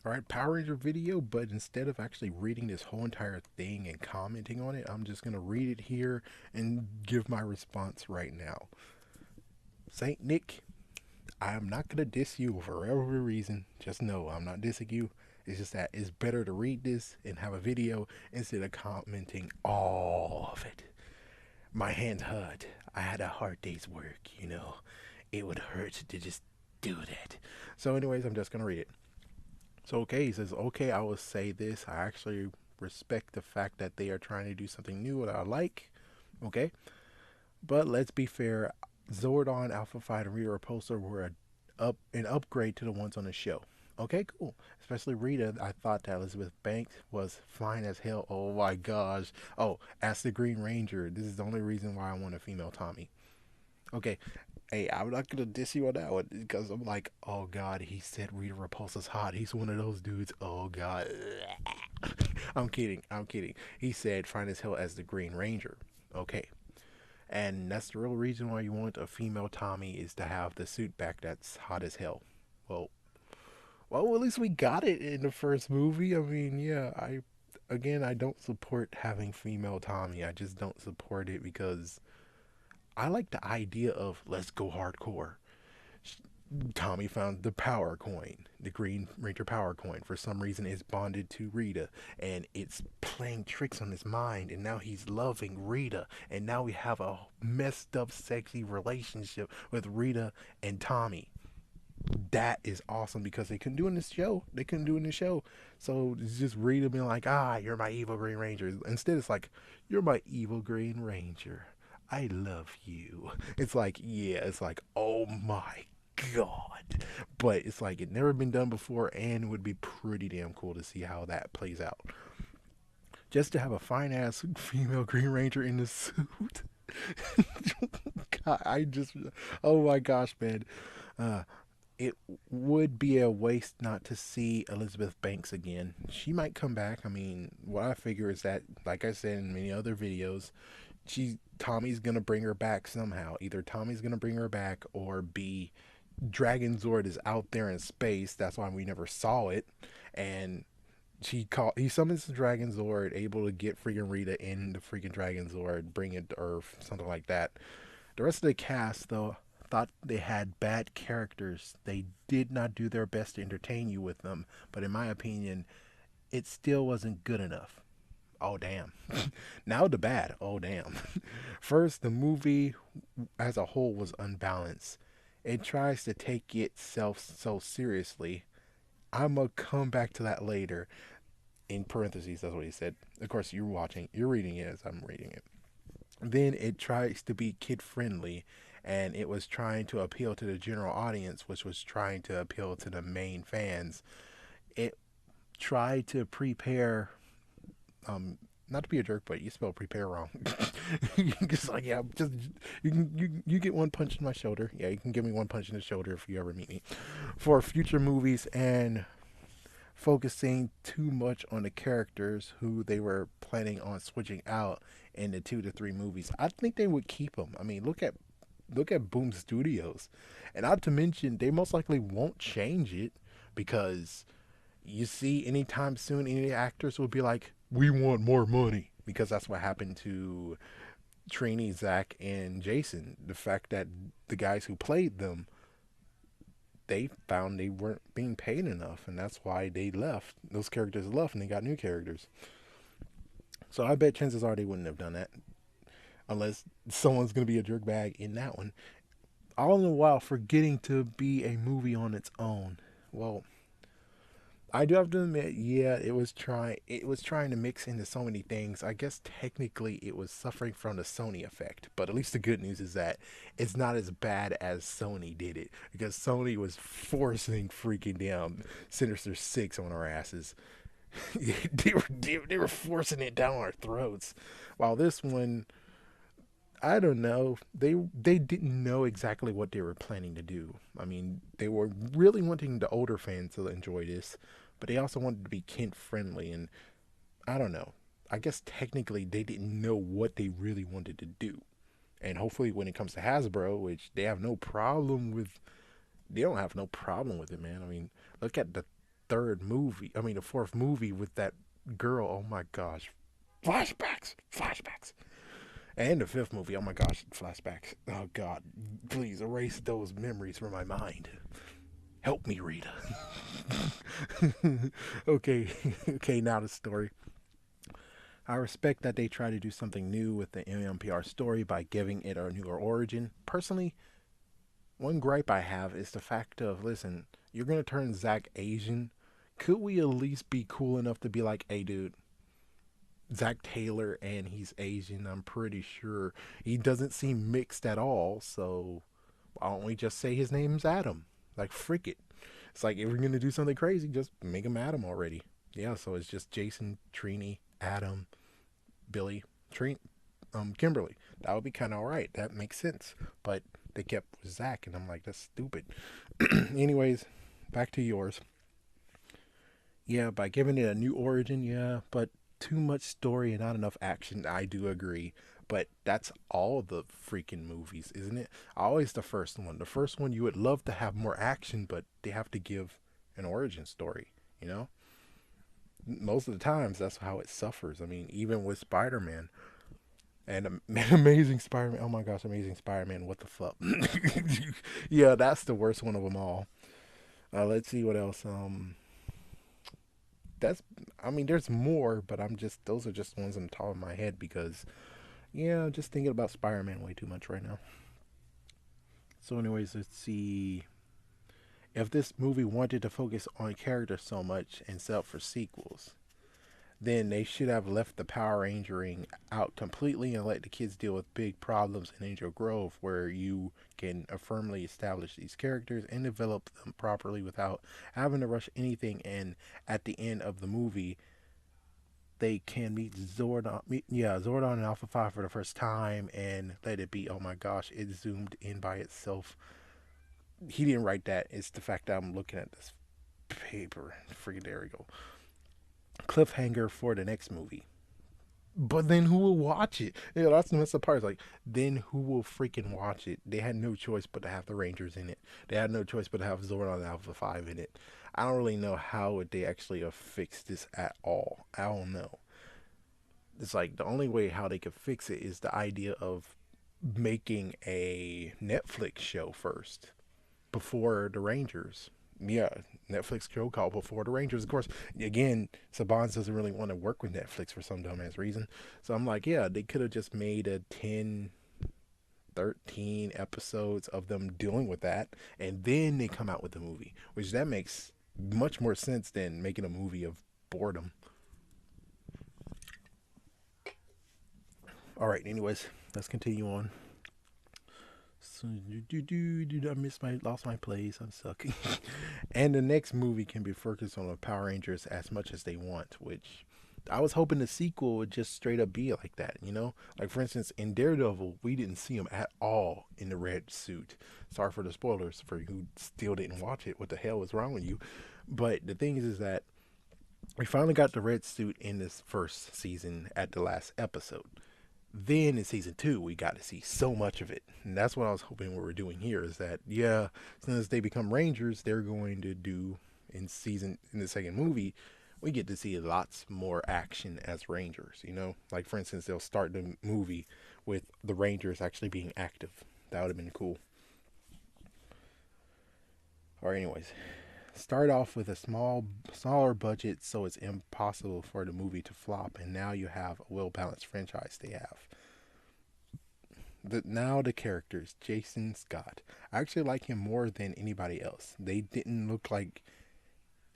all right, Power Ranger video, but instead of actually reading this whole entire thing and commenting on it, I'm just gonna read it here and give my response right now. Saint Nick, I'm not gonna diss you for every reason. Just know I'm not dissing you. It's just that it's better to read this and have a video instead of commenting all of it. My hand hurt. I had a hard day's work. It would hurt to just do that. So, anyways, I'm just gonna read it. So, okay, he says, okay, I will say this. I actually respect the fact that they are trying to do something new that I like. Okay, but let's be fair. Zordon, Alpha Fight, and Rita Repulsor were an upgrade to the ones on the show. Okay, cool. Especially Rita, I thought that Elizabeth Banks was fine as hell. Oh my gosh. Oh, as the Green Ranger, this is the only reason why I want a female Tommy. Okay, hey, I'm not gonna diss you on that one because I'm like, oh god, he said Rita Repulsa's hot. He's one of those dudes. Oh god. I'm kidding. I'm kidding. He said fine as hell as the Green Ranger. Okay, and that's the real reason why you want a female Tommy is to have the suit back that's hot as hell. Well, well, at least we got it in the first movie. I mean, yeah, I don't support having female Tommy. I just don't support it because I like the idea of let's go hardcore. Tommy found the power coin, the Green Ranger power coin. For some reason, it's bonded to Rita, and it's playing tricks on his mind. And now he's loving Rita, and now we have a messed up, sexy relationship with Rita and Tommy. That is awesome because they couldn't do it in this show. They couldn't do it in the show. So it's just Rita being like, you're my evil Green Ranger. Instead, it's like, you're my evil Green Ranger. I love you. It's like, yeah, it's like, oh my God. But it's like, it never been done before, and it would be pretty damn cool to see how that plays out. Just to have a fine ass female Green Ranger in the suit. God, oh my gosh, man. Uh, it would be a waste not to see Elizabeth Banks again. She might come back. I mean, what I figure is that, like I said in many other videos, Tommy's gonna bring her back somehow. Either Tommy's gonna bring her back, or B, Dragon Zord is out there in space. That's why we never saw it. And he summons the Dragon Zord, able to get freaking Rita in the freaking Dragon Zord, bring it to Earth, something like that. The rest of the cast, though, thought they had bad characters. They did not do their best to entertain you with them, but in my opinion, it still wasn't good enough. Oh, damn. Now the bad. Oh, damn. First, the movie as a whole was unbalanced. It tries to take itself so seriously. I'm gonna come back to that later. In parentheses, that's what he said. Of course, you're reading it as I'm reading it. Then it tries to be kid friendly, and it was trying to appeal to the general audience, which was trying to appeal to the main fans. It tried to prepare, not to be a jerk, but you spell prepare wrong. Just like, yeah, just you get one punch in my shoulder. Yeah, you can give me one punch in the shoulder if you ever meet me. For future movies, and focusing too much on the characters who they were planning on switching out in the 2 to 3 movies. I think they would keep them. I mean, look at Boom Studios, and not to mention they most likely won't change it because you see, anytime soon, any actors will be like, "We want more money," because that's what happened to Trini, Zach, and Jason. The fact that the guys who played them, they found they weren't being paid enough, and that's why they left. Those characters left, and they got new characters. So I bet chances are they wouldn't have done that unless someone's gonna be a jerkbag in that one. All in the while forgetting to be a movie on its own. Well, I do have to admit, yeah, it was trying to mix into so many things. I guess technically it was suffering from the Sony effect, but at least the good news is that it's not as bad as Sony did it because Sony was forcing freaking down Sinister Six on our asses. They were forcing it down our throats, while this one, I don't know. They didn't know exactly what they were planning to do. I mean, they were really wanting the older fans to enjoy this, but they also wanted to be kid friendly. And I don't know. I guess technically they didn't know what they really wanted to do. And hopefully, when it comes to Hasbro, which they don't have no problem with it, man. I mean, look at the third movie. I mean, the fourth movie with that girl. Oh my gosh, flashbacks, flashbacks. And the fifth movie. Oh my gosh, flashbacks. Oh God, please erase those memories from my mind. Help me, Rita. Okay, okay. Now the story. I respect that they try to do something new with the MMPR story by giving it a newer origin. Personally, one gripe I have is the fact of, listen, you're gonna turn Zach Asian. Could we at least be cool enough to be like, hey, dude, Zach Taylor and he's Asian. I'm pretty sure he doesn't seem mixed at all. So why don't we just say his name's Adam? Like, frick it. It's like if we're gonna do something crazy, just make him Adam already. Yeah. So it's just Jason, Trini, Adam, Billy, Kimberly. That would be kind of alright. That makes sense. But they kept Zach, and I'm like, that's stupid. Anyways, back to yours. Yeah, by giving it a new origin, yeah, but too much story and not enough action. I do agree. But that's all the freaking movies, isn't it? Always the first one. The first one, you would love to have more action, but they have to give an origin story, you know? Most of the times, that's how it suffers. I mean, even with Spider Man and Amazing Spider Man. Oh my gosh, Amazing Spider Man, what the fuck? Yeah, that's the worst one of them all. Let's see what else. That's I mean there's more, but I'm just those are just ones on the top of my head because yeah, I'm just thinking about Spider-Man way too much right now. So anyways, let's see. If this movie wanted to focus on characters so much and set up for sequels, then they should have left the Power Rangering out completely and let the kids deal with big problems in Angel Grove, where you can firmly establish these characters and develop them properly without having to rush anything. And at the end of the movie, they can meet Zordon, Zordon and Alpha 5 for the first time and let it be, oh my gosh, it zoomed in by itself. He didn't write that. It's the fact that I'm looking at this paper. Freaking, there we go. Cliffhanger for the next movie. But then who will watch it? Yeah, that's the messed up part. It's like, then who will freaking watch it? They had no choice but to have the Rangers in it. They had no choice but to have Zordon and Alpha 5 in it. I don't really know how they actually have fixed this at all. I don't know. It's like the only way how they could fix it is the idea of making a Netflix show first before the Rangers. Yeah, Netflix show called Before the Rangers. Of course, again, Saban doesn't really want to work with Netflix for some dumbass reason. So I'm like, yeah, they could have just made a 10, 13 episodes of them dealing with that, and then they come out with the movie, which that makes much more sense than making a movie of boredom. All right, anyways, let's continue on. So, I missed my lost my place. I'm sucking. And the next movie can be focused on the Power Rangers as much as they want, which I was hoping the sequel would just straight up be like that, you know? Like for instance, in Daredevil, we didn't see him at all in the red suit. Sorry for the spoilers for you who still didn't watch it. What the hell is wrong with you? But the thing is that we finally got the red suit in this first season at the last episode. Then in season two, we got to see so much of it. And that's what I was hoping we were doing here is that, yeah, as soon as they become Rangers, they're going to do in the second movie, we get to see lots more action as Rangers, you know? Like, for instance, they'll start the movie with the Rangers actually being active. That would have been cool. Or, anyways, start off with a smaller budget so it's impossible for the movie to flop, and now you have a well balanced franchise they have. Now the characters, Jason Scott. I actually like him more than anybody else. They didn't look like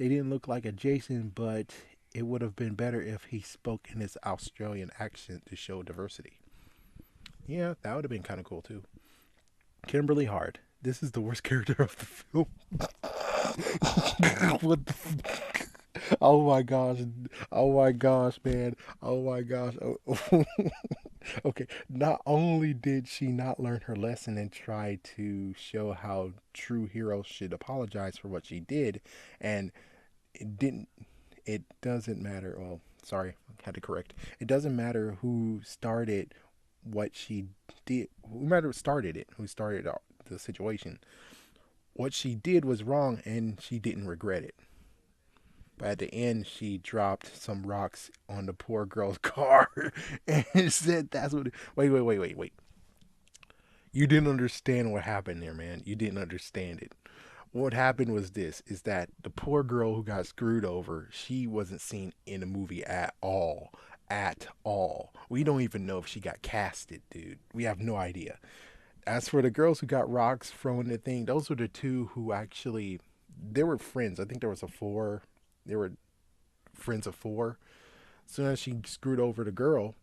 a Jason, but it would have been better if he spoke in his Australian accent to show diversity. Yeah, that would have been kind of cool too. Kimberly Hart. This is the worst character of the film. What the oh my gosh. Oh my gosh, man. Oh my gosh. Oh. Okay. Not only did she not learn her lesson and try to show how true heroes should apologize for what she did, and it didn't, it doesn't matter. Oh, sorry. I had to correct. It doesn't matter who started what she did. Who started the situation. What she did was wrong and she didn't regret it. But at the end, she dropped some rocks on the poor girl's car and said that's what. Wait. You didn't understand what happened there, man. You didn't understand it. What happened was this: is that the poor girl who got screwed over, she wasn't seen in the movie at all. At all. We don't even know if she got casted, dude. We have no idea. As for the girls who got rocks thrown in the thing, those were the two who actually they were friends. I think there was a four. They were friends of four. As soon as she screwed over the girl,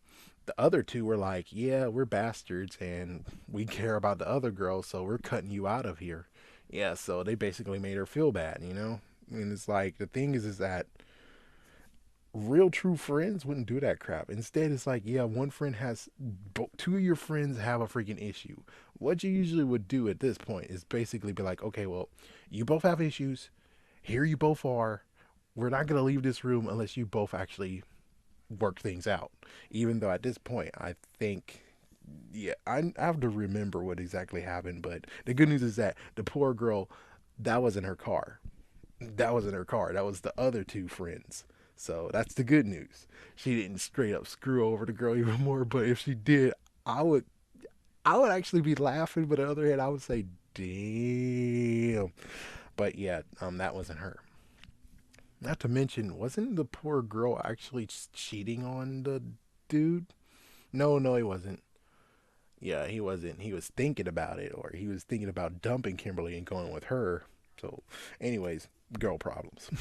the other two were like, "Yeah, we're bastards and we care about the other girl, so we're cutting you out of here." Yeah, so they basically made her feel bad, you know? And it's like the thing is that real true friends wouldn't do that crap. Instead, it's like, yeah, one friend has two of your friends have a freaking issue. What you usually would do at this point is basically be like, okay, well, you both have issues. Here you both are. We're not going to leave this room unless you both actually work things out. Even though at this point, I think, yeah, I have to remember what exactly happened. But the good news is that the poor girl, that wasn't her car. That wasn't her car. That was the other two friends. So that's the good news. She didn't straight up screw over the girl even more. But if she did, I would, I would actually be laughing. But on the other hand, I would say, damn. But yeah, that wasn't her. Not to mention, wasn't the poor girl actually cheating on the dude? No, he wasn't. Yeah, he wasn't. He was thinking about it, or he was thinking about dumping Kimberly and going with her. So, anyways, girl problems.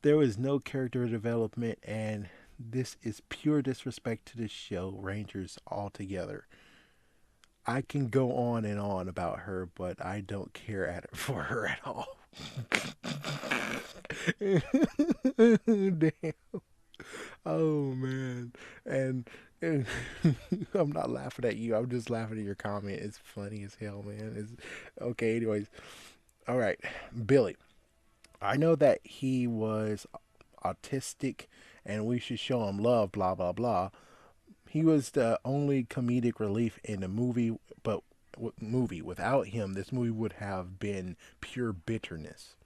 There was no character development, and this is pure disrespect to the show, Rangers altogether. I can go on and on about her, but I don't care for her at all. Damn. Oh man. And I'm not laughing at you. I'm just laughing at your comment. It's funny as hell, man. It's okay, anyways. All right. Billy. I know that he was autistic and we should show him love, blah blah blah. He was the only comedic relief in the movie, but movie without him, this movie would have been pure bitterness.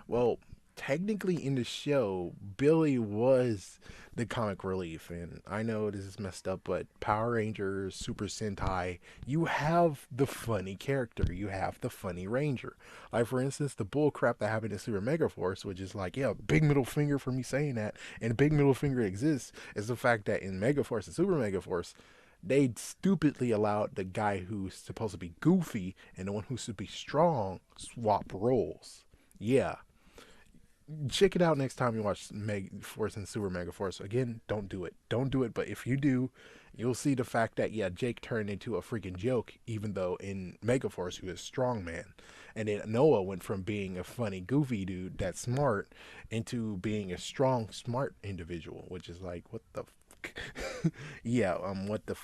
Well, technically in the show, Billy was the comic relief, and I know this is messed up, but Power Rangers, Super Sentai, you have the funny character, you have the funny Ranger. Like for instance, the bull crap that happened in Super Mega Force, which is like, yeah, big middle finger for me saying that, and big middle finger exists, is the fact that in Mega Force and Super Mega Force, they stupidly allowed the guy who's supposed to be goofy and the one who's supposed to be strong swap roles. Yeah, check it out next time you watch Meg Force and Super Mega Force. Again, don't do it. Don't do it. But if you do, you'll see the fact that yeah, Jake turned into a freaking joke, even though in Mega Force he was strong man, and then Noah went from being a funny, goofy dude that's smart into being a strong, smart individual, which is like what the. Yeah, what the.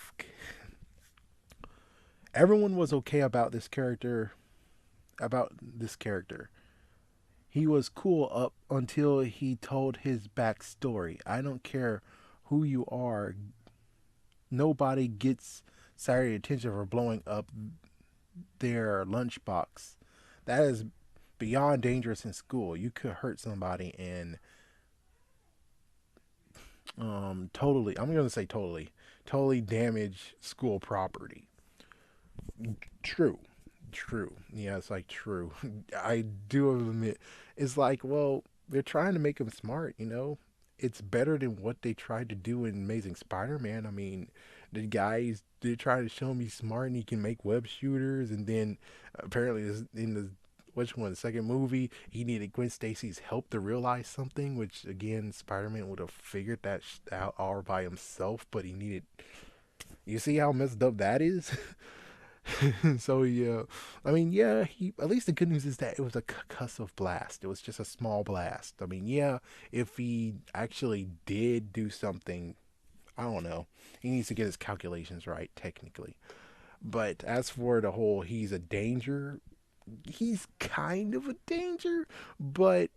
Everyone was okay about this character. About this character. He was cool up until he told his backstory. I don't care who you are. Nobody gets Saturday attention for blowing up their lunchbox. That is beyond dangerous in school. You could hurt somebody and totally. I'm gonna say totally damage school property. True. True. Yeah, it's like true. I do admit it's like, well, they're trying to make him smart, you know? It's better than what they tried to do in Amazing Spider-Man. I mean, the guys they try to show him he's smart and he can make web shooters, and then apparently in the which one, the second movie, he needed Gwen Stacy's help to realize something, which again, Spider-Man would have figured that out all by himself, but he needed. You see how messed up that is? So yeah, I mean, yeah. He at least the good news is that it was a concussive blast. It was just a small blast. I mean, yeah. If he actually did do something, I don't know. He needs to get his calculations right, technically. But as for the whole, he's a danger. He's kind of a danger, but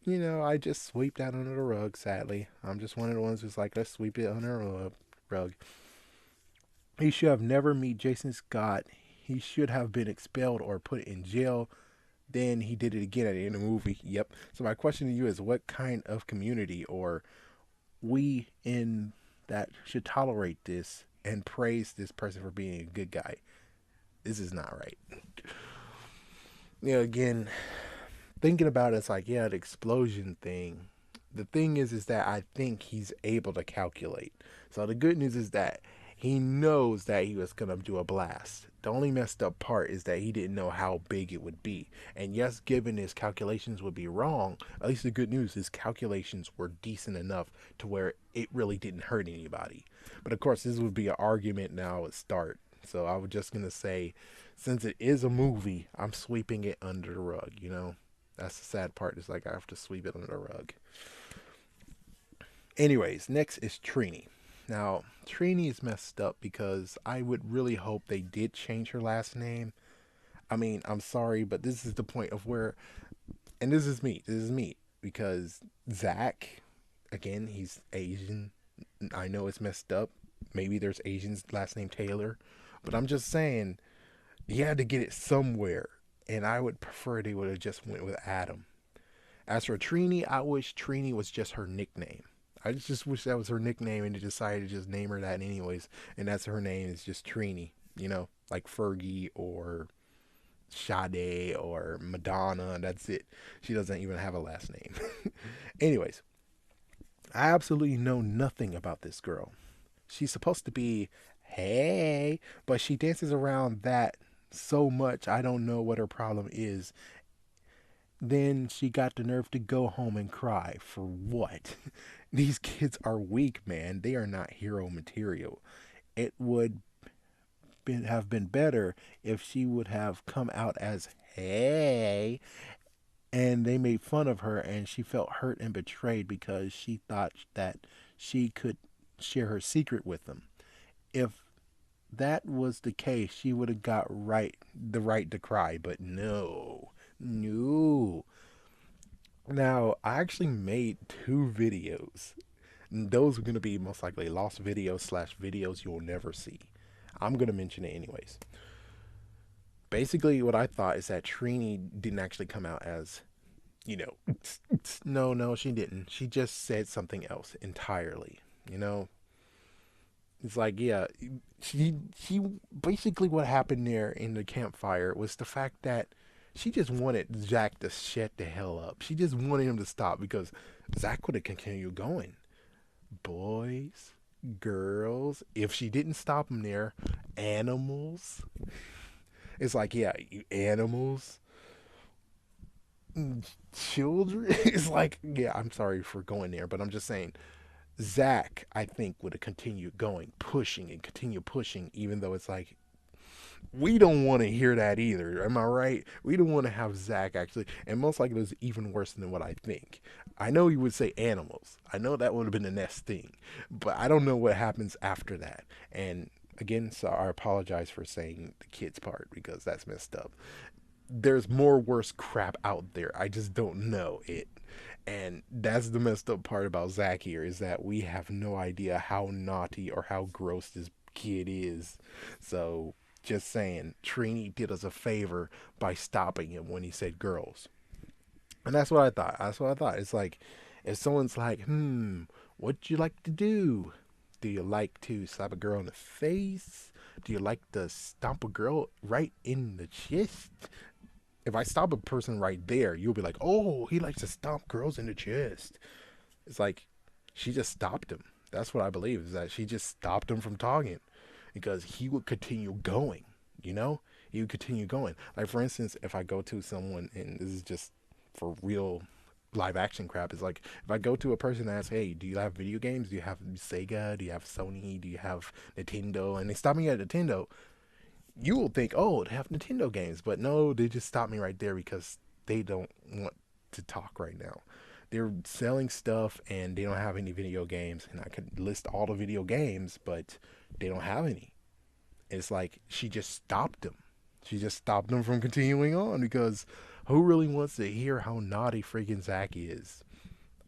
I just sweep that under the rug. Sadly, I'm just one of the ones who's like, let's sweep it under the rug. He should have never met Jason Scott. He should have been expelled or put in jail. Then he did it again at the end of the movie. Yep. So my question to you is, what kind of community or we in that should tolerate this and praise this person for being a good guy? This is not right. Again, thinking about it, it's like, yeah, the explosion thing. The thing is that I think he's able to calculate. So the good news is that he knows that he was gonna do a blast. The only messed up part is that he didn't know how big it would be. And yes, given his calculations would be wrong, at least the good news, his calculations were decent enough to where it really didn't hurt anybody. But of course, this would be an argument now at start. So I was just gonna say, since it is a movie, I'm sweeping it under the rug. That's the sad part. Is like I have to sweep it under the rug. Anyways, next is Trini. Now, Trini is messed up because I would really hope they did change her last name. I mean, I'm sorry, but this is the point of where, and this is me. This is me because Zach, again, he's Asian. I know it's messed up. Maybe there's Asian's last name Taylor, but I'm just saying he had to get it somewhere, and I would prefer they would have just went with Adam. As for Trini, I wish Trini was just her nickname. I just wish that was her nickname and they decided to just name her that anyways. And that's her name is just Trini, like Fergie or Sade or Madonna. That's it. She doesn't even have a last name. Anyways, I absolutely know nothing about this girl. She's supposed to be, hey, but she dances around that so much. I don't know what her problem is. Then she got the nerve to go home and cry. For what? These kids are weak, man. They are not hero material. It would have been better if she would have come out as, hey, and they made fun of her and she felt hurt and betrayed because she thought that she could share her secret with them. If that was the case, she would have got the right to cry, but no. No. Now, I actually made 2 videos. Those are going to be most likely lost videos / videos you'll never see. I'm going to mention it anyways. Basically, what I thought is that Trini didn't actually come out as, no, she didn't. She just said something else entirely, It's like, yeah, she basically what happened there in the campfire was the fact that she just wanted Zach to shut the hell up. She just wanted him to stop because Zach would have continued going. Boys, girls, if she didn't stop him there, animals. It's like, yeah, you animals, children. It's like, yeah, I'm sorry for going there, but I'm just saying, Zach, I think, would have continued going, pushing and continue pushing, even though it's like, we don't want to hear that either. Am I right? We don't want to have Zach actually, and most likely it was even worse than what I think. I know he would say animals. I know that would have been the next thing, but I don't know what happens after that. And again, so I apologize for saying the kids part because that's messed up. There's more worse crap out there. I just don't know it. And that's the messed up part about Zach here is that we have no idea how naughty or how gross this kid is. So just saying, Trini did us a favor by stopping him when he said girls. And that's what I thought. That's what I thought. It's like, if someone's like, what'd you like to do? Do you like to slap a girl in the face? Do you like to stomp a girl right in the chest? If I stop a person right there, you'll be like, oh, he likes to stomp girls in the chest. It's like, she just stopped him. That's what I believe, is that she just stopped him from talking because he would continue going, He would continue going. Like, for instance, if I go to someone, and this is just for real live action crap, is like, if I go to a person and ask, hey, do you have video games? Do you have Sega? Do you have Sony? Do you have Nintendo? And they stop me at Nintendo. You will think, oh, they have Nintendo games. But no, they just stop me right there because they don't want to talk right now. They're selling stuff and they don't have any video games. And I could list all the video games, but they don't have any. It's like she just stopped them. She just stopped them from continuing on because who really wants to hear how naughty freaking Zach is?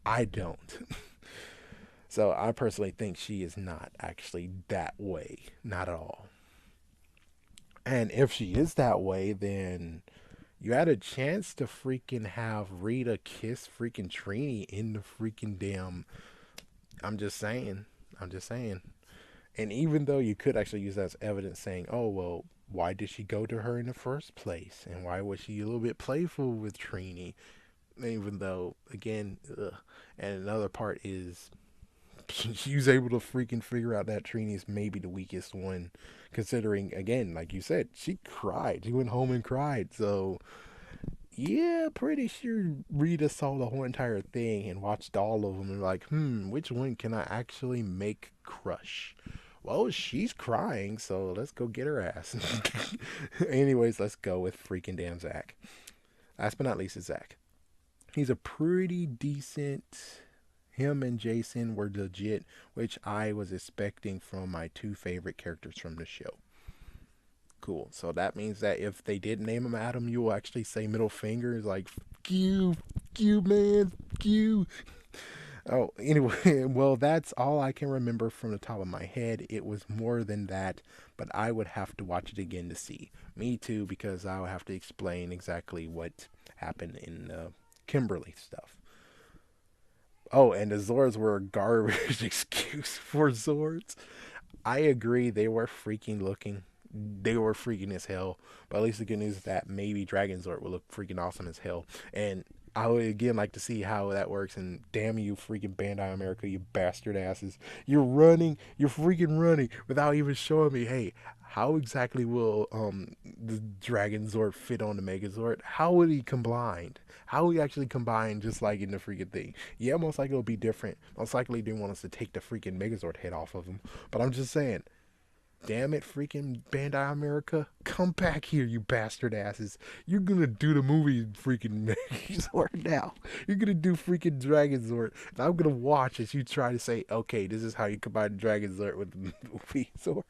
I don't. So I personally think she is not actually that way. Not at all. And if she is that way, then You had a chance to freaking have Rita kiss freaking Trini in the freaking damn. I'm just saying. I'm just saying. And even though you could actually use that as evidence saying, oh, well, why did she go to her in the first place? And why was she a little bit playful with Trini? Even though, again, ugh. And another part is she was able to freaking figure out that Trini is maybe the weakest one, considering, again, like you said, she cried. She went home and cried. So, yeah, pretty sure Rita saw the whole entire thing and watched all of them and like, which one can I actually make crush? Well, she's crying, so let's go get her ass. Anyways, let's go with freaking damn Zach. Last but not least is Zach. He's a pretty decent. Him and Jason were legit, which I was expecting from my two favorite characters from the show. Cool. So that means that if they did name him Adam, you will actually say middle fingers like you, man, you. Oh, anyway, well, that's all I can remember from the top of my head. It was more than that, but I would have to watch it again to see. Me too, because I would have to explain exactly what happened in Kimberly stuff. Oh, and the Zords were a garbage excuse for Zords. I agree, they were freaking looking. They were freaking as hell. But at least the good news is that maybe Dragon Zord will look freaking awesome as hell. And I would again like to see how that works. And damn you, freaking Bandai America, you bastard asses! You're freaking running without even showing me. Hey, how exactly will the Dragon Zord fit on the Megazord? How would he combine? How would he actually combine just like in the freaking thing? Yeah, most likely it'll be different. Most likely they want us to take the freaking Megazord head off of him. But I'm just saying, damn it, freaking Bandai America, come back here, you bastard asses. You're gonna do the movie freaking Megazord now. You're gonna do freaking Dragon Zord. And I'm gonna watch as you try to say, okay, this is how you combine Dragon Zord with the movie Zord.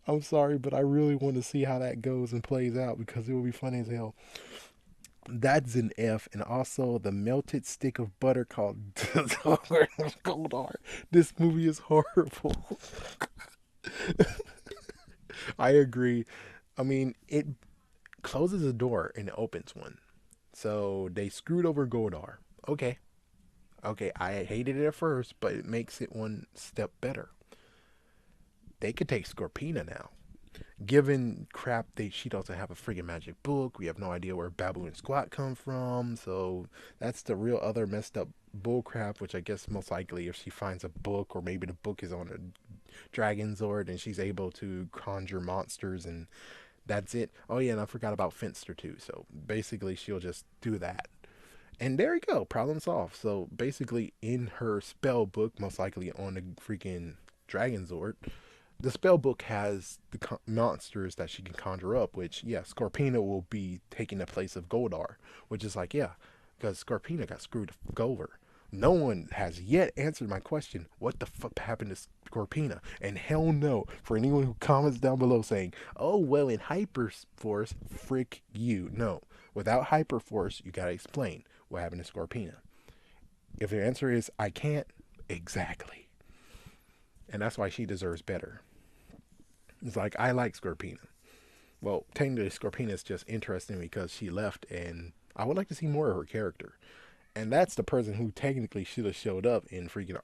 I'm sorry, but I really want to see how that goes and plays out because it will be funny as hell. That's an F, and also the melted stick of butter called Goldar. This movie is horrible. I agree. I mean, it closes a door and it opens one. So they screwed over Goldar. Okay. Okay, I hated it at first, but it makes it one step better. They could take Scorpina now. Given crap they she doesn't have a freaking magic book. We have no idea where Babu and Squat come from. So that's the real other messed up bull crap, which I guess most likely if she finds a book or maybe the book is on a Dragon Zord and she's able to conjure monsters and that's it. Oh yeah, and I forgot about Finster too. So basically she'll just do that. And there you go, problem solved. So basically in her spell book, most likely on the freaking Dragon Zord, the spell book has the monsters that she can conjure up, which, yeah, Scorpina will be taking the place of Goldar, which is like, yeah, because Scorpina got screwed over. No one has yet answered my question. What the fuck happened to Scorpina? And hell no, for anyone who comments down below saying, oh, well, in Hyperforce, frick you. No, without Hyperforce, you gotta explain what happened to Scorpina. If your answer is, I can't, exactly. And that's why she deserves better. It's like, I like Scorpina. Well, technically, Scorpina is just interesting because she left, and I would like to see more of her character. And that's the person who technically should have showed up in freaking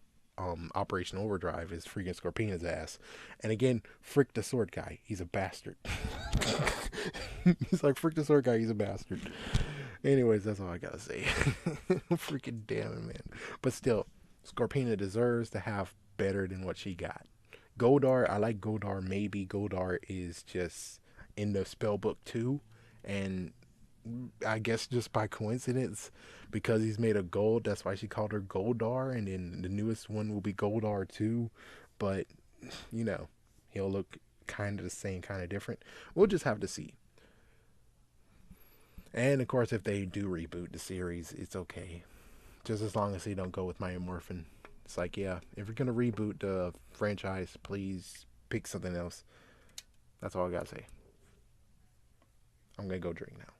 Operation Overdrive is freaking Scorpina's ass. And again, frick the sword guy. He's a bastard. He's like, frick the sword guy. He's a bastard. Anyways, that's all I gotta say. Freaking damn it, man. But still, Scorpina deserves to have better than what she got. Goldar, I like Goldar. Maybe Goldar is just in the spell book too, and I guess just by coincidence, because he's made of gold, that's why she called her Goldar, and then the newest one will be Goldar too. But you know, he'll look kind of the same, kind of different. We'll just have to see. And of course, if they do reboot the series, it's okay, just as long as they don't go with Maya Morphin. It's like, yeah, if you're gonna reboot the franchise, please pick something else. That's all I gotta say. I'm gonna go drink now.